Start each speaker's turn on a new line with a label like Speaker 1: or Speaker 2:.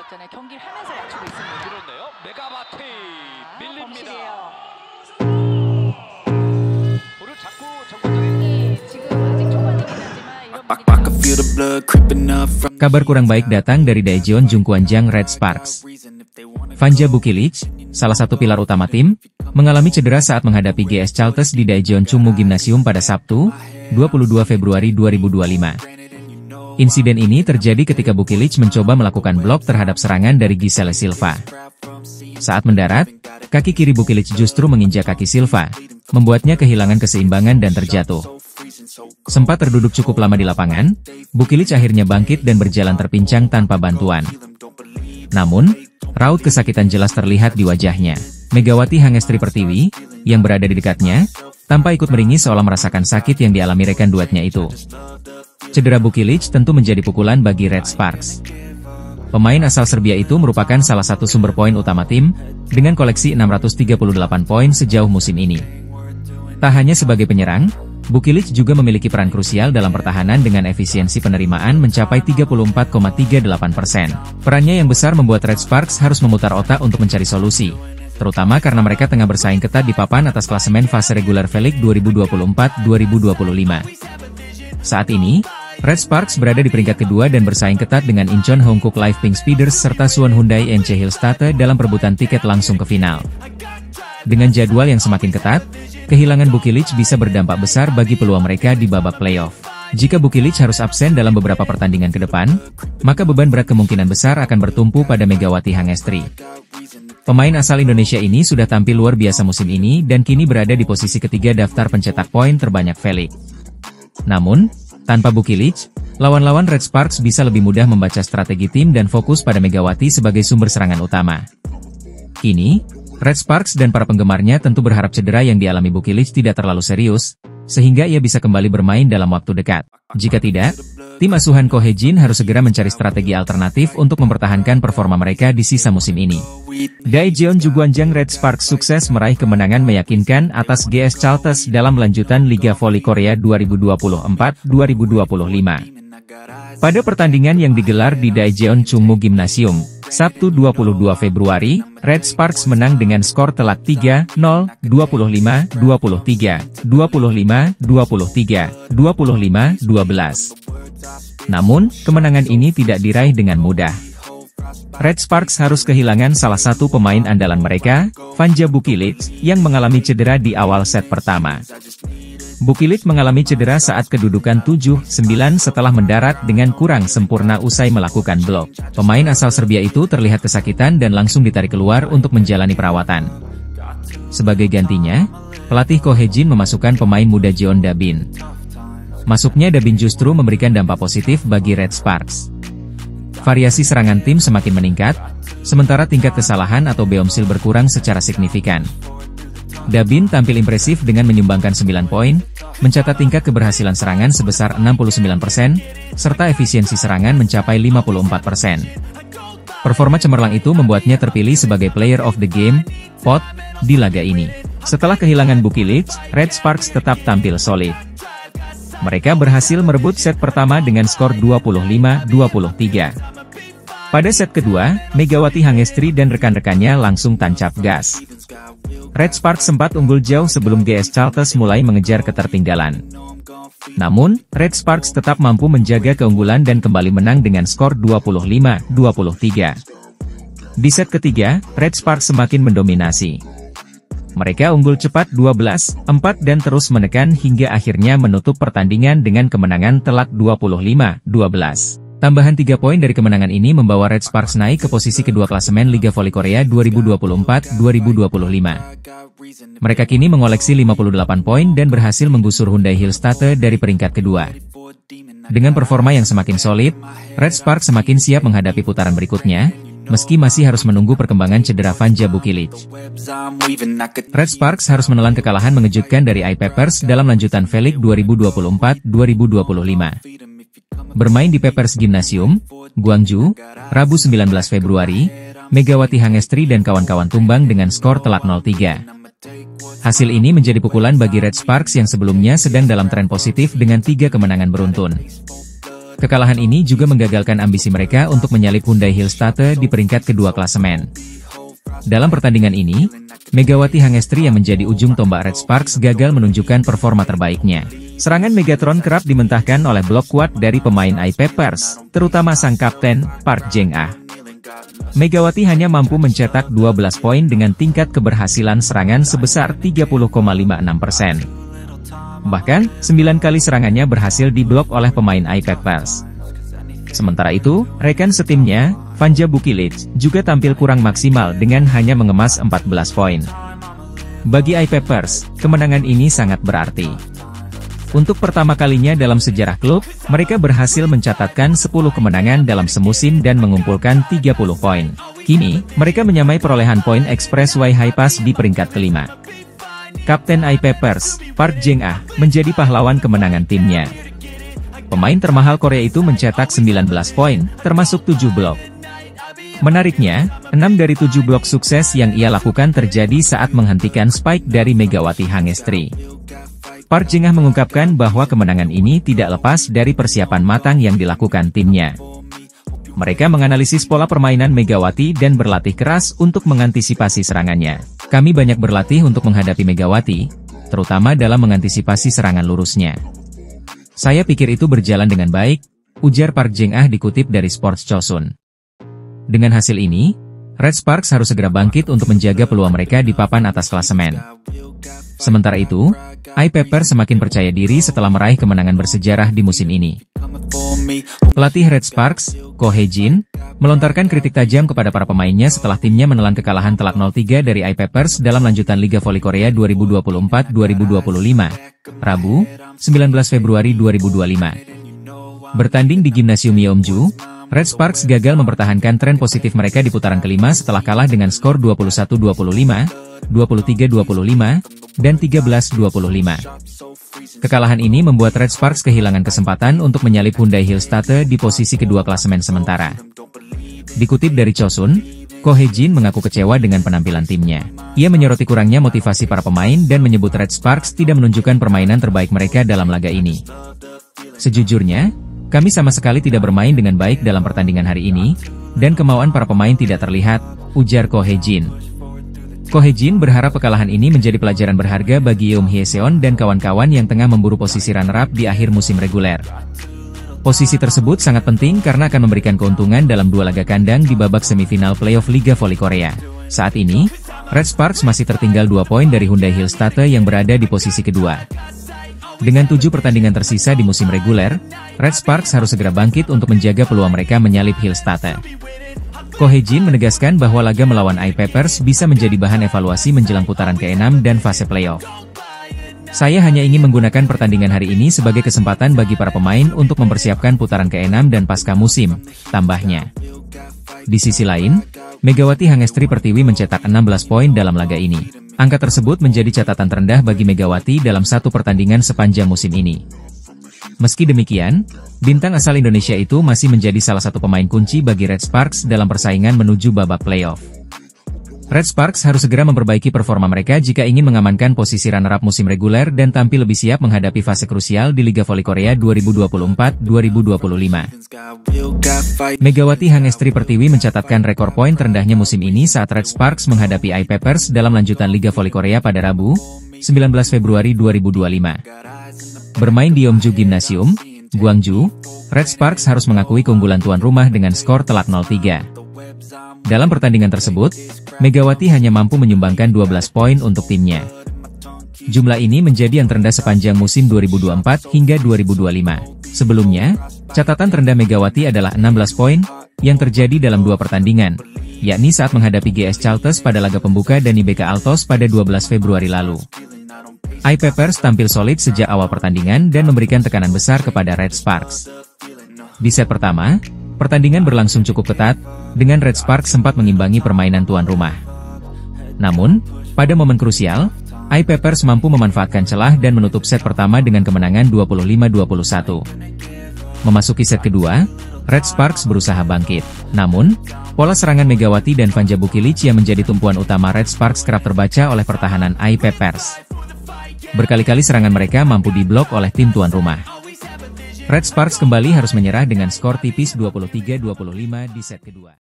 Speaker 1: 전에 경기를 하면서 맞추고 있습니다.
Speaker 2: 그렇네요. 메가바티 밀립니다. 볼을 잡고 정권적인
Speaker 1: 지금 아직 초반이긴 하지만 이런
Speaker 3: I can feel the blood creeping up from
Speaker 4: Kabar kurang baik datang dari Daejeon Jungkwanjang Red Sparks. Vanja Bukilic, salah satu pilar utama tim, mengalami cedera saat menghadapi GS Chalters di Daejeon Chungmu Gymnasium pada Sabtu, 22 Februari 2025. Insiden ini terjadi ketika Bukilic mencoba melakukan blok terhadap serangan dari Giselle Silva. Saat mendarat, kaki kiri Bukilic justru menginjak kaki Silva, membuatnya kehilangan keseimbangan dan terjatuh. Sempat terduduk cukup lama di lapangan, Bukilic akhirnya bangkit dan berjalan terpincang tanpa bantuan. Namun, raut kesakitan jelas terlihat di wajahnya. Megawati Hangestri Pertiwi, yang berada di dekatnya, tanpa ikut meringis seolah merasakan sakit yang dialami rekan duetnya itu. Cedera Bukilic tentu menjadi pukulan bagi Red Sparks. Pemain asal Serbia itu merupakan salah satu sumber poin utama tim, dengan koleksi 638 poin sejauh musim ini. Tak hanya sebagai penyerang, Bukilic juga memiliki peran krusial dalam pertahanan dengan efisiensi penerimaan mencapai 34,38%. Perannya yang besar membuat Red Sparks harus memutar otak untuk mencari solusi, terutama karena mereka tengah bersaing ketat di papan atas klasemen fase regular V-League 2024-2025. Saat ini, Red Sparks berada di peringkat kedua dan bersaing ketat dengan Incheon Hongkook Live Pink Speeders serta Suwon Hyundai NC Hillstate dalam perebutan tiket langsung ke final. Dengan jadwal yang semakin ketat, kehilangan Bukilic bisa berdampak besar bagi peluang mereka di babak playoff. Jika Bukilic harus absen dalam beberapa pertandingan ke depan, maka beban berat kemungkinan besar akan bertumpu pada Megawati Hangestri. Pemain asal Indonesia ini sudah tampil luar biasa musim ini dan kini berada di posisi ketiga daftar pencetak poin terbanyak V-League. Namun, tanpa Bukilic, lawan-lawan Red Sparks bisa lebih mudah membaca strategi tim dan fokus pada Megawati sebagai sumber serangan utama. Kini, Red Sparks dan para penggemarnya tentu berharap cedera yang dialami Bukilic tidak terlalu serius, sehingga ia bisa kembali bermain dalam waktu dekat. Jika tidak, tim asuhan Ko Hae-jin harus segera mencari strategi alternatif untuk mempertahankan performa mereka di sisa musim ini. Daejeon Jungkwanjang Red Sparks sukses meraih kemenangan meyakinkan atas GS Chalters dalam lanjutan Liga Voli Korea 2024-2025. Pada pertandingan yang digelar di Daejeon Chungmu Gymnasium, Sabtu 22 Februari, Red Sparks menang dengan skor telak 3-0, 25-23, 25-23, 25-12. Namun, kemenangan ini tidak diraih dengan mudah. Red Sparks harus kehilangan salah satu pemain andalan mereka, Vanja Bukilic, yang mengalami cedera di awal set pertama. Bukilic mengalami cedera saat kedudukan 7-9 setelah mendarat dengan kurang sempurna usai melakukan blok. Pemain asal Serbia itu terlihat kesakitan dan langsung ditarik keluar untuk menjalani perawatan. Sebagai gantinya, pelatih Ko Hae-jin memasukkan pemain muda Jeon Da-bin. Masuknya Da-bin justru memberikan dampak positif bagi Red Sparks. Variasi serangan tim semakin meningkat, sementara tingkat kesalahan atau beomsil berkurang secara signifikan. Da-bin tampil impresif dengan menyumbangkan 9 poin, mencatat tingkat keberhasilan serangan sebesar 69%, serta efisiensi serangan mencapai 54%. Performa cemerlang itu membuatnya terpilih sebagai Player of the Game, POT, di laga ini. Setelah kehilangan Bukilic, Red Sparks tetap tampil solid. Mereka berhasil merebut set pertama dengan skor 25-23. Pada set kedua, Megawati Hangestri dan rekan-rekannya langsung tancap gas. Red Sparks sempat unggul jauh sebelum GS Chalters mulai mengejar ketertinggalan. Namun, Red Sparks tetap mampu menjaga keunggulan dan kembali menang dengan skor 25-23. Di set ketiga, Red Sparks semakin mendominasi. Mereka unggul cepat 12-4 dan terus menekan hingga akhirnya menutup pertandingan dengan kemenangan telak 25-12. Tambahan 3 poin dari kemenangan ini membawa Red Sparks naik ke posisi kedua klasemen Liga Voli Korea 2024-2025. Mereka kini mengoleksi 58 poin dan berhasil menggusur Hyundai Hillstate dari peringkat kedua. Dengan performa yang semakin solid, Red Sparks semakin siap menghadapi putaran berikutnya, meski masih harus menunggu perkembangan cedera Vanja Bukilic. Red Sparks harus menelan kekalahan mengejutkan dari I-Peppers dalam lanjutan V-League 2024-2025. Bermain di Peppers Gymnasium, Gwangju, Rabu 19 Februari, Megawati Hangestri dan kawan-kawan tumbang dengan skor telak 0-3. Hasil ini menjadi pukulan bagi Red Sparks yang sebelumnya sedang dalam tren positif dengan 3 kemenangan beruntun. Kekalahan ini juga menggagalkan ambisi mereka untuk menyalip Hyundai Hillstatte di peringkat kedua klasemen. Dalam pertandingan ini, Megawati Hangestri yang menjadi ujung tombak Red Sparks gagal menunjukkan performa terbaiknya. Serangan Megatron kerap dimentahkan oleh blok kuat dari pemain iPapers, terutama sang kapten, Park Jeng-ah. Megawati hanya mampu mencetak 12 poin dengan tingkat keberhasilan serangan sebesar 30,56%. Bahkan, 9 kali serangannya berhasil diblok oleh pemain iPapers. Sementara itu, rekan setimnya, Vanja Bukilic, juga tampil kurang maksimal dengan hanya mengemas 14 poin. Bagi iPapers, kemenangan ini sangat berarti. Untuk pertama kalinya dalam sejarah klub, mereka berhasil mencatatkan 10 kemenangan dalam semusim dan mengumpulkan 30 poin. Kini, mereka menyamai perolehan poin Express High Pass di peringkat kelima. Kapten iPapers, Park Jeng-ah, menjadi pahlawan kemenangan timnya. Pemain termahal Korea itu mencetak 19 poin, termasuk 7 blok. Menariknya, 6 dari 7 blok sukses yang ia lakukan terjadi saat menghentikan spike dari Megawati Hangestri. Park Jeng-ah mengungkapkan bahwa kemenangan ini tidak lepas dari persiapan matang yang dilakukan timnya. Mereka menganalisis pola permainan Megawati dan berlatih keras untuk mengantisipasi serangannya. Kami banyak berlatih untuk menghadapi Megawati, terutama dalam mengantisipasi serangan lurusnya. Saya pikir itu berjalan dengan baik, ujar Park Jeng-ah dikutip dari Sports Chosun. Dengan hasil ini, Red Sparks harus segera bangkit untuk menjaga peluang mereka di papan atas klasemen. Sementara itu, iPapers semakin percaya diri setelah meraih kemenangan bersejarah di musim ini. Pelatih Red Sparks, Ko Hae-jin, melontarkan kritik tajam kepada para pemainnya setelah timnya menelan kekalahan telak 0-3 dari iPapers dalam lanjutan Liga Voli Korea 2024-2025, Rabu, 19 Februari 2025. Bertanding di Gimnasium Yeomju, Red Sparks gagal mempertahankan tren positif mereka di putaran kelima setelah kalah dengan skor 21-25, 23-25, dan 13-25. Kekalahan ini membuat Red Sparks kehilangan kesempatan untuk menyalip Hyundai Hillstatte di posisi kedua klasemen sementara. Dikutip dari Chosun, Ko Hae-jin mengaku kecewa dengan penampilan timnya. Ia menyoroti kurangnya motivasi para pemain dan menyebut Red Sparks tidak menunjukkan permainan terbaik mereka dalam laga ini. Sejujurnya, kami sama sekali tidak bermain dengan baik dalam pertandingan hari ini, dan kemauan para pemain tidak terlihat, ujar Ko Hae-jin. Ko Hae-jin berharap kekalahan ini menjadi pelajaran berharga bagi Yeom Hye-seon dan kawan-kawan yang tengah memburu posisi runner-up di akhir musim reguler. Posisi tersebut sangat penting karena akan memberikan keuntungan dalam 2 laga kandang di babak semifinal playoff Liga Voli Korea. Saat ini, Red Sparks masih tertinggal 2 poin dari Hyundai Hillstatte yang berada di posisi kedua. Dengan 7 pertandingan tersisa di musim reguler, Red Sparks harus segera bangkit untuk menjaga peluang mereka menyalip Hillstatte. Ko Hae-jin menegaskan bahwa laga melawan iPapers bisa menjadi bahan evaluasi menjelang putaran ke-6 dan fase playoff. Saya hanya ingin menggunakan pertandingan hari ini sebagai kesempatan bagi para pemain untuk mempersiapkan putaran ke-6 dan pasca musim, tambahnya. Di sisi lain, Megawati Hangestri Pertiwi mencetak 16 poin dalam laga ini. Angka tersebut menjadi catatan terendah bagi Megawati dalam 1 pertandingan sepanjang musim ini. Meski demikian, bintang asal Indonesia itu masih menjadi salah satu pemain kunci bagi Red Sparks dalam persaingan menuju babak playoff. Red Sparks harus segera memperbaiki performa mereka jika ingin mengamankan posisi runner-up musim reguler dan tampil lebih siap menghadapi fase krusial di Liga Voli Korea 2024-2025. Megawati Hangestri Pertiwi mencatatkan rekor poin terendahnya musim ini saat Red Sparks menghadapi iPapers dalam lanjutan Liga Voli Korea pada Rabu, 19 Februari 2025. Bermain di Yeomju Gymnasium, Gwangju, Red Sparks harus mengakui keunggulan tuan rumah dengan skor telak 0-3. Dalam pertandingan tersebut, Megawati hanya mampu menyumbangkan 12 poin untuk timnya. Jumlah ini menjadi yang terendah sepanjang musim 2024 hingga 2025. Sebelumnya, catatan terendah Megawati adalah 16 poin, yang terjadi dalam 2 pertandingan, yakni saat menghadapi GS Chalters pada laga pembuka dan IBK Altos pada 12 Februari lalu. iPapers tampil solid sejak awal pertandingan dan memberikan tekanan besar kepada Red Sparks. Di set pertama, pertandingan berlangsung cukup ketat, dengan Red Sparks sempat mengimbangi permainan tuan rumah. Namun, pada momen krusial, iPapers mampu memanfaatkan celah dan menutup set pertama dengan kemenangan 25-21. Memasuki set kedua, Red Sparks berusaha bangkit. Namun, pola serangan Megawati dan Vanja Bukilic yang menjadi tumpuan utama Red Sparks kerap terbaca oleh pertahanan iPapers. Berkali-kali serangan mereka mampu diblok oleh tim tuan rumah. Red Sparks kembali harus menyerah dengan skor tipis 23-25 di set kedua.